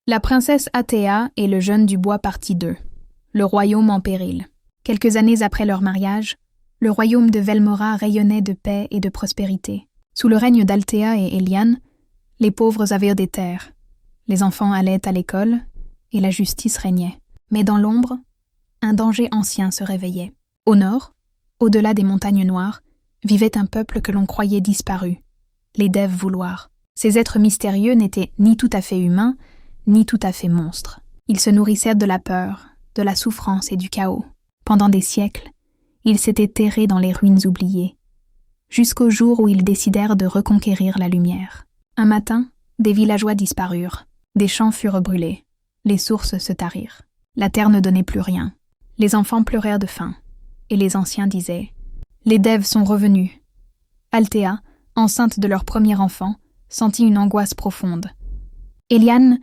La princesse Athéa et le jeune du bois partie 2. Le royaume en péril. Quelques années après leur mariage, le royaume de Velmora rayonnait de paix et de prospérité. Sous le règne d'Altéa et Éliane, les pauvres avaient des terres, les enfants allaient à l'école et la justice régnait. Mais dans l'ombre, un danger ancien se réveillait. Au nord, au-delà des montagnes noires, vivait un peuple que l'on croyait disparu, les Dev vouloirs. Ces êtres mystérieux n'étaient ni tout à fait humains, ni tout à fait monstres. Ils se nourrissaient de la peur, de la souffrance et du chaos. Pendant des siècles, ils s'étaient terrés dans les ruines oubliées, jusqu'au jour où ils décidèrent de reconquérir la lumière. Un matin, des villageois disparurent, des champs furent brûlés, les sources se tarirent. La terre ne donnait plus rien. Les enfants pleurèrent de faim, et les anciens disaient « Les Dev sont revenus ». Altéa, enceinte de leur premier enfant, sentit une angoisse profonde. Éliane,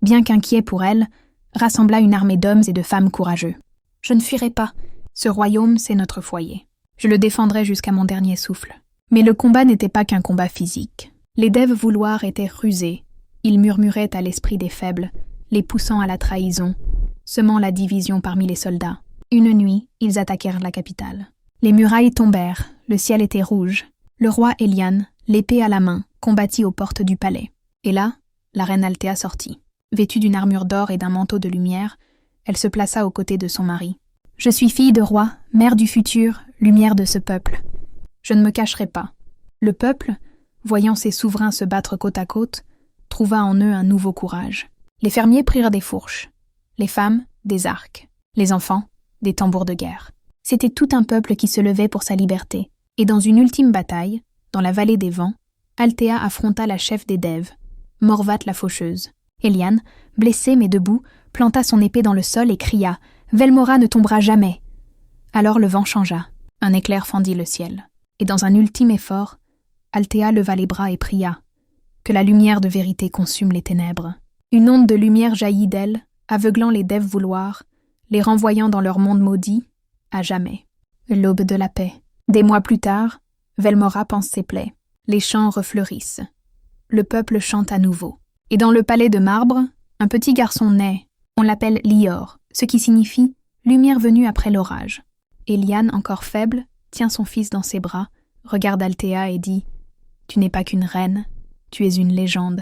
bien qu'inquiet pour elle, rassembla une armée d'hommes et de femmes courageux. « Je ne fuirai pas. Ce royaume, c'est notre foyer. Je le défendrai jusqu'à mon dernier souffle. » Mais le combat n'était pas qu'un combat physique. Les Dev vouloirs étaient rusés. Ils murmuraient à l'esprit des faibles, les poussant à la trahison, semant la division parmi les soldats. Une nuit, ils attaquèrent la capitale. Les murailles tombèrent, le ciel était rouge. Le roi Éliane, l'épée à la main, combattit aux portes du palais. Et là, la reine Altéa sortit. Vêtue d'une armure d'or et d'un manteau de lumière, elle se plaça aux côtés de son mari. « Je suis fille de roi, mère du futur, lumière de ce peuple. Je ne me cacherai pas. » Le peuple, voyant ses souverains se battre côte à côte, trouva en eux un nouveau courage. Les fermiers prirent des fourches, les femmes, des arcs, les enfants, des tambours de guerre. C'était tout un peuple qui se levait pour sa liberté. Et dans une ultime bataille, dans la vallée des vents, Altéa affronta la chef des Dev, Morvat la faucheuse. Éliane, blessée mais debout, planta son épée dans le sol et cria « Velmora ne tombera jamais !» Alors le vent changea, un éclair fendit le ciel. Et dans un ultime effort, Altéa leva les bras et pria « Que la lumière de vérité consume les ténèbres !» Une onde de lumière jaillit d'elle, aveuglant les Dev vouloirs, les renvoyant dans leur monde maudit, à jamais. L'aube de la paix. Des mois plus tard, Velmora panse ses plaies. Les champs refleurissent. Le peuple chante à nouveau. Et dans le palais de marbre, un petit garçon naît. On l'appelle Lior, ce qui signifie « lumière venue après l'orage ». Éliane, encore faible, tient son fils dans ses bras, regarde Altéa et dit « Tu n'es pas qu'une reine, tu es une légende ».